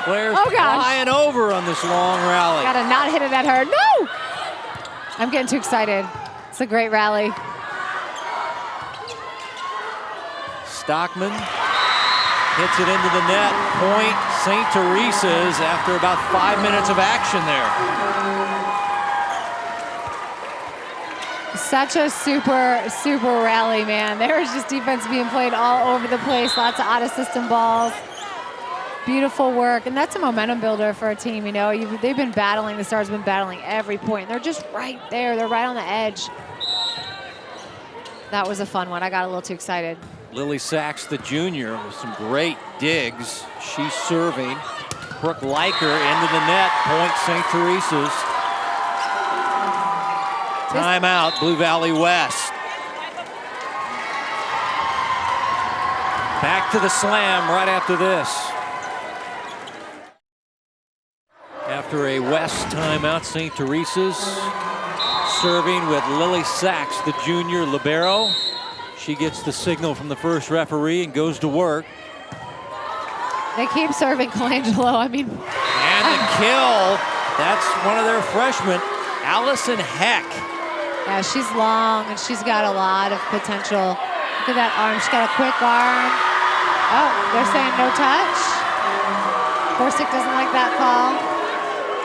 Speaker 1: Players flying over on this long rally.
Speaker 2: Gotta not hit it at her. No! I'm getting too excited. It's a great rally.
Speaker 1: Stockman hits it into the net. Point St. Teresa's after about 5 minutes of action there.
Speaker 2: Such a super rally, man. There was just defense being played all over the place. Lots of out-of-system balls. Beautiful work. And that's a momentum builder for a team, you know. They've been battling. The Stars have been battling every point. They're just right there. They're right on the edge. That was a fun one. I got a little too excited.
Speaker 1: Lily Sachs, the junior, with some great digs. She's serving. Brooke Liker into the net. Point St. Teresa's. Timeout, Blue Valley West. Back to the slam right after this. After a West timeout, St. Teresa's serving with Lily Sachs, the junior libero. She gets the signal from the first referee and goes to work.
Speaker 2: They keep serving Colangelo. I mean.
Speaker 1: And the kill. That's one of their freshmen, Allison Heck.
Speaker 2: Yeah, she's long and she's got a lot of potential. Look at that arm. She's got a quick arm. Oh, they're saying no touch. Borsick doesn't like that call.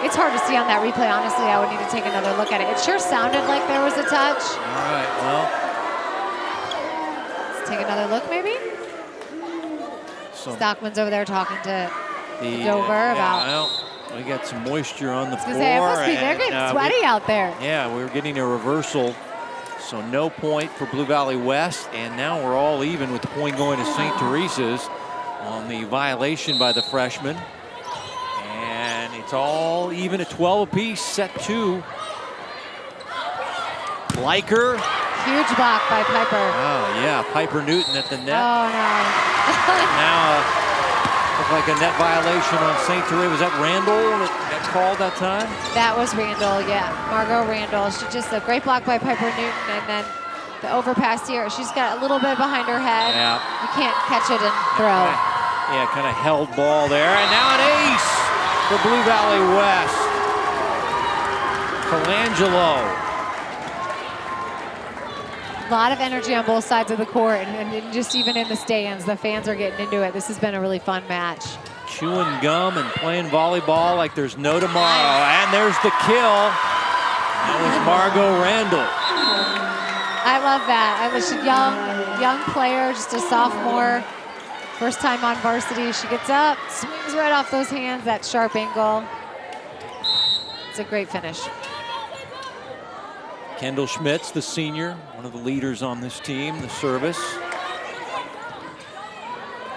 Speaker 2: It's hard to see on that replay, honestly. I would need to take another look at it. It sure sounded like there was a touch.
Speaker 1: All right, well.
Speaker 2: Let's take another look, maybe? Stockman's over there talking to Dover about...
Speaker 1: We got some moisture on the floor.
Speaker 2: They're getting sweaty out there.
Speaker 1: Yeah, we're getting a reversal. So no point for Blue Valley West. And now we're all even with the point going to St. Teresa's on the violation by the freshman. And it's all even at 12 apiece, set 2. Liker.
Speaker 2: Huge block by Piper.
Speaker 1: Oh, yeah, Piper Newton at the net.
Speaker 2: Oh, no.
Speaker 1: Now, looked like a net violation on St. Teresa. Was that Randall that called that time?
Speaker 2: That was Randall, yeah. Margot Randall. She just a great block by Piper Newton, and then the overpass here. She's got a little bit behind her head.
Speaker 1: Yeah.
Speaker 2: You can't catch it and throw.
Speaker 1: Kind of held ball there. And now an ace for Blue Valley West. Colangelo.
Speaker 2: A lot of energy on both sides of the court, and just even in the stands, the fans are getting into it. This has been a really fun match.
Speaker 1: Chewing gum and playing volleyball like there's no tomorrow. And there's the kill. That was Margot Randall.
Speaker 2: I love that. I was a young player, just a sophomore, first time on varsity. She gets up, swings right off those hands, that sharp angle. It's a great finish.
Speaker 1: Kendall Schmitz, the senior, one of the leaders on this team, the service.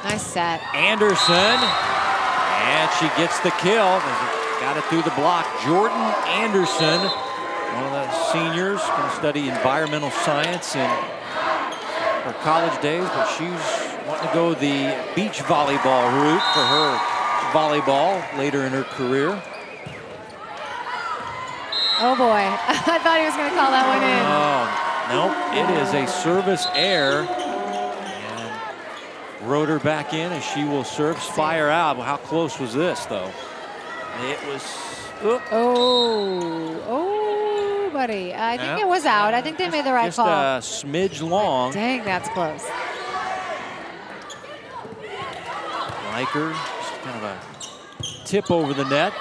Speaker 2: Nice set.
Speaker 1: Anderson, and she gets the kill. Got it through the block. Jordan Anderson, one of the seniors, going to study environmental science in her college days, but she's wanting to go the beach volleyball route for her volleyball later in her career.
Speaker 2: Oh boy, I thought he was going to call that one in.
Speaker 1: Oh, nope, it is a service error. And rode her back in as she will serve Fire out. Well, how close was this, though? It was.
Speaker 2: Oh, buddy. I think it was out. I think they made the right call.
Speaker 1: Just a smidge long.
Speaker 2: But dang, that's close.
Speaker 1: Liker, just kind of a tip over the net.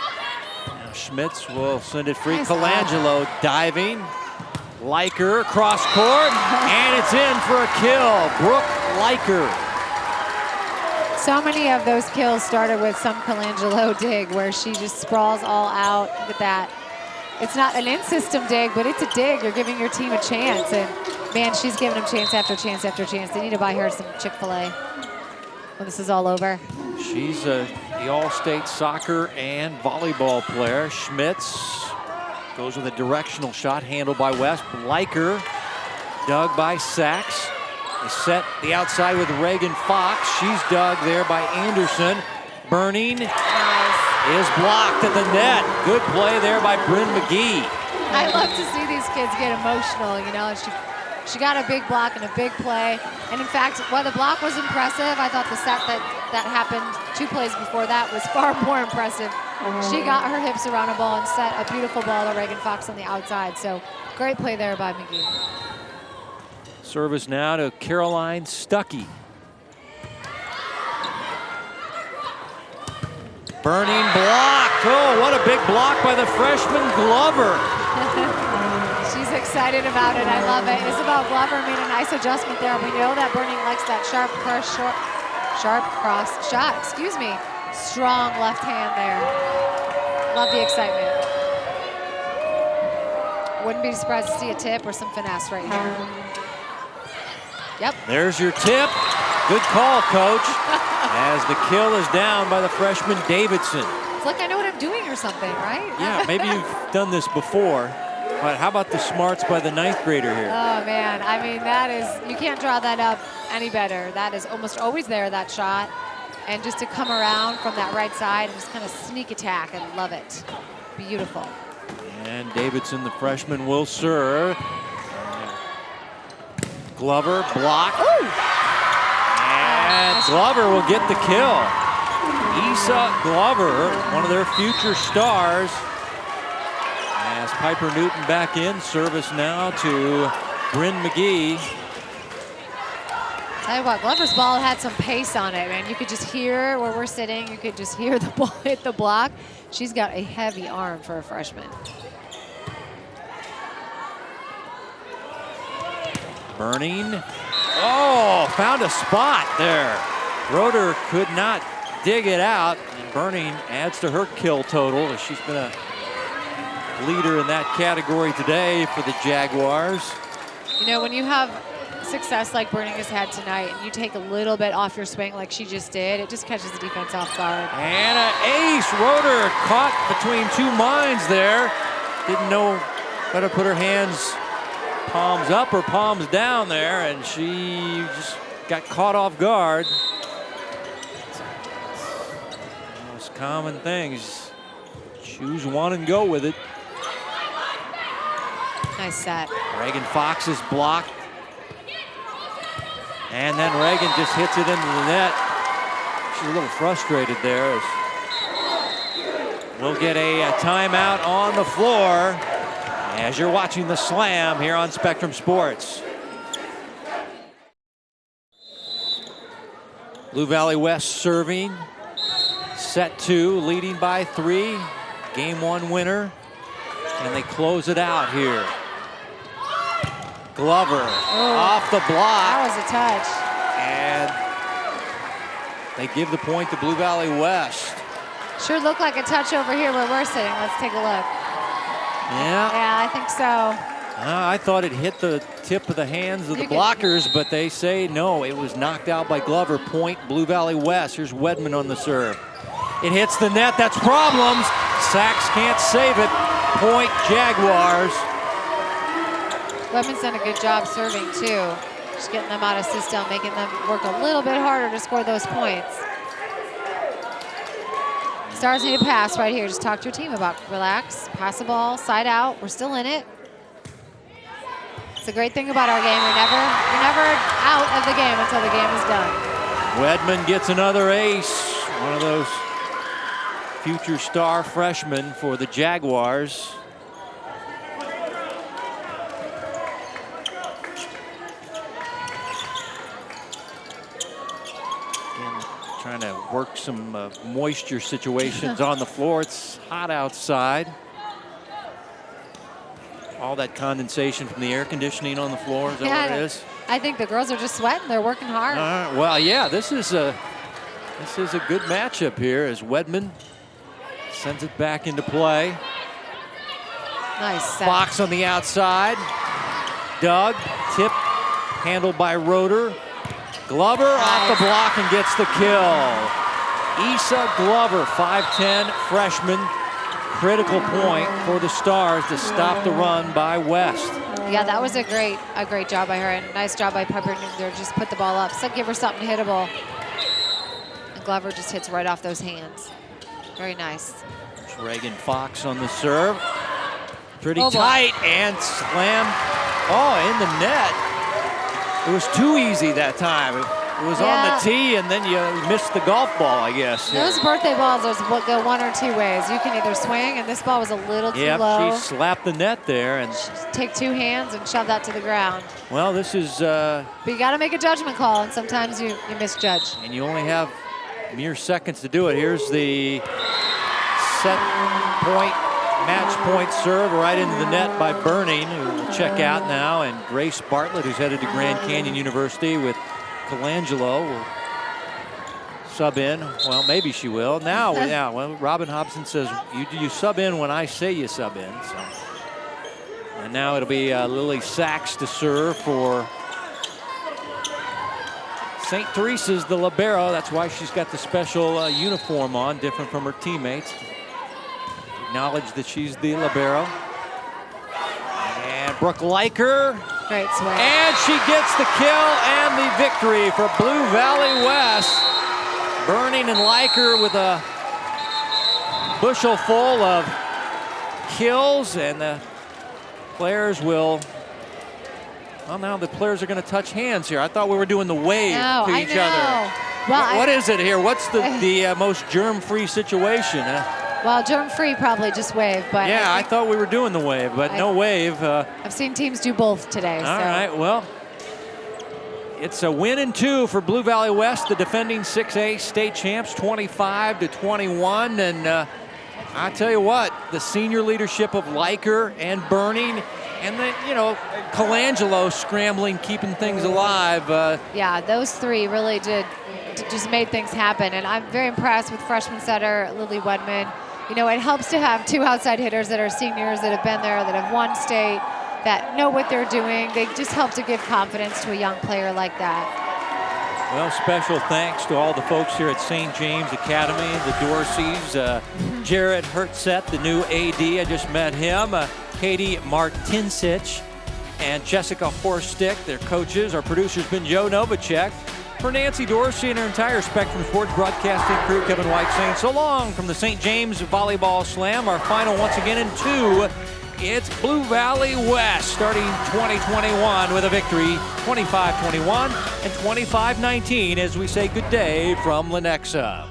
Speaker 1: Now Schmitz will send it free.
Speaker 2: Nice
Speaker 1: Colangelo diving. Liker cross court, and it's in for a kill. Brooke Liker.
Speaker 2: So many of those kills started with some Colangelo dig where she just sprawls all out. Look at that. It's not an in-system dig, but it's a dig. You're giving your team a chance. And, man, she's giving them chance after chance after chance. They need to buy her some Chick-fil-A when this is all over.
Speaker 1: She's the all-state soccer and volleyball player. Schmitz goes with a directional shot handled by West. Liker dug by Sachs. They set the outside with Reagan Fox. She's dug there by Anderson. Burning is blocked at the net. Good play there by Bryn McGee.
Speaker 2: I love to see these kids get emotional, you know. She got a big block and a big play. And in fact, while the block was impressive, I thought the set that happened 2 plays before that was far more impressive. She got her hips around a ball and set a beautiful ball to Reagan Fox on the outside. So great play there by McGee.
Speaker 1: Service now to Caroline Stuckey. Burning block. Oh, what a big block by the freshman Glover.
Speaker 2: She's excited about it. I love it. Isabel Glover made a nice adjustment there. We know that Burning likes that sharp cross shot. Excuse me. Strong left hand there. Love the excitement. Wouldn't be surprised to see a tip or some finesse right here. Yep.
Speaker 1: There's your tip. Good call, Coach. As the kill is down by the freshman Davidson.
Speaker 2: It's like I know what I'm doing or something, right?
Speaker 1: Yeah, maybe you've done this before. But how about the smarts by the 9th grader here?
Speaker 2: Oh, man. I mean, that is, you can't draw that up any better. That is almost always there, that shot. And just to come around from that right side and just kind of sneak attack. I love it. Beautiful.
Speaker 1: And Davidson, the freshman, will serve. Glover blocked. Ooh. And Glover will get the kill. Issa Glover, one of their future stars. As Piper Newton back in, service now to Bryn McGee.
Speaker 2: Tell you what, Glover's ball had some pace on it, man. You could just hear where we're sitting. You could just hear the ball hit the block. She's got a heavy arm for a freshman.
Speaker 1: Burning. Oh, found a spot there. Roeder could not dig it out. And Burning adds to her kill total. She's been a leader in that category today for the Jaguars.
Speaker 2: You know, when you have success like Burning has had tonight and you take a little bit off your swing like she just did, it just catches the defense off guard.
Speaker 1: And an ace. Roeder caught between 2 minds there. Didn't know how to put her hands palms up or palms down there, and she just got caught off guard. Most common things. Choose one and go with it.
Speaker 2: Nice set.
Speaker 1: Reagan Fox is blocked. And then Reagan just hits it into the net. She's a little frustrated there. We'll get a timeout on the floor as you're watching the slam here on Spectrum Sports. Blue Valley West serving. Set 2, leading by 3. Game 1 winner. And they close it out here. Glover off the block.
Speaker 2: That was a touch.
Speaker 1: And they give the point to Blue Valley West.
Speaker 2: Sure looked like a touch over here where we're sitting. Let's take a look.
Speaker 1: Yeah.
Speaker 2: Yeah, I think so.
Speaker 1: I thought it hit the tip of the hands of the blockers, but they say no, it was knocked out by Glover. Point Blue Valley West. Here's Wedman on the serve. It hits the net. That's problems. Sachs can't save it. Point Jaguars.
Speaker 2: Wedman's done a good job serving too. Just getting them out of system, making them work a little bit harder to score those points. Stars need a pass right here. Just talk to your team about relax, pass the ball, side out. We're still in it. It's a great thing about our game. You're never out of the game until the game is done.
Speaker 1: Wedman gets another ace. One of those future star freshmen for the Jaguars. Again, trying to work some moisture situations on the floor. It's hot outside. All that condensation from the air conditioning on the floor, is that what it is?
Speaker 2: I think the girls are just sweating. They're working hard.
Speaker 1: Well, yeah, this is a good matchup here as Wedman sends it back into play.
Speaker 2: Nice set.
Speaker 1: Fox on the outside. Doug, tip, handled by Roeder. Glover off the block and gets the kill. Issa Glover, 5'10", freshman. Critical point for the Stars to stop the run by West.
Speaker 2: Yeah, that was a great job by her, and nice job by Pepper there. Just put the ball up, so give her something hittable. And Glover just hits right off those hands. Very nice.
Speaker 1: There's Reagan Fox on the serve. Pretty tight and slam. Oh, in the net. It was too easy that time. It was on the tee, and then you missed the golf ball, I guess.
Speaker 2: Those birthday balls go one or two ways. You can either swing, and this ball was a little too low.
Speaker 1: She slapped the net there. And
Speaker 2: take two hands and shove that to the ground.
Speaker 1: Well, this is...
Speaker 2: but you got to make a judgment call, and sometimes you misjudge.
Speaker 1: And you only have mere seconds to do it. Here's the set point, match point serve right into the net by Burning, who will check out now, and Grace Bartlett, who's headed to Grand Canyon University with Colangelo, will sub in. Well, maybe she will. Now, well, Robin Hobson says, you sub in when I say you sub in. So. And now it'll be Lily Sachs to serve for St. Teresa's, the libero. That's why she's got the special uniform on, different from her teammates. Acknowledge that she's the libero. And Brooke Leiker.
Speaker 2: Great swing.
Speaker 1: And she gets the kill and the victory for Blue Valley West. Burning and Leiker with a bushel full of kills, and the players will... Well, now the players are going to touch hands here. I thought we were doing the wave to each other.
Speaker 2: Well,
Speaker 1: what is it here? What's the most germ-free situation?
Speaker 2: Well, germ-free probably just wave, but
Speaker 1: yeah, I thought we were doing the wave, but no wave.
Speaker 2: I've seen teams do both today.
Speaker 1: All right, well, it's a win and 2 for Blue Valley West, the defending 6A state champs, 25-21, and I tell you what, the senior leadership of Leiker and Burning, and then Colangelo scrambling, keeping things alive.
Speaker 2: Yeah, those three really just made things happen, and I'm very impressed with freshman setter Lily Wedman. It helps to have two outside hitters that are seniors, that have been there, that have won state, that know what they're doing. They just help to give confidence to a young player like that.
Speaker 1: Well, special thanks to all the folks here at St. James Academy, the Dorseys, Jared Hertzet, the new AD, I just met him, Katie Martinsich, and Jessica Horstick, their coaches. Our producer's been Joe Novacek. For Nancy Dorsey and her entire Spectrum Sports broadcasting crew, Kevin White saying so long from the St. James Volleyball Slam. Our final once again in 2. It's Blue Valley West starting 2021 with a victory 25-21 and 25-19 as we say good day from Lenexa.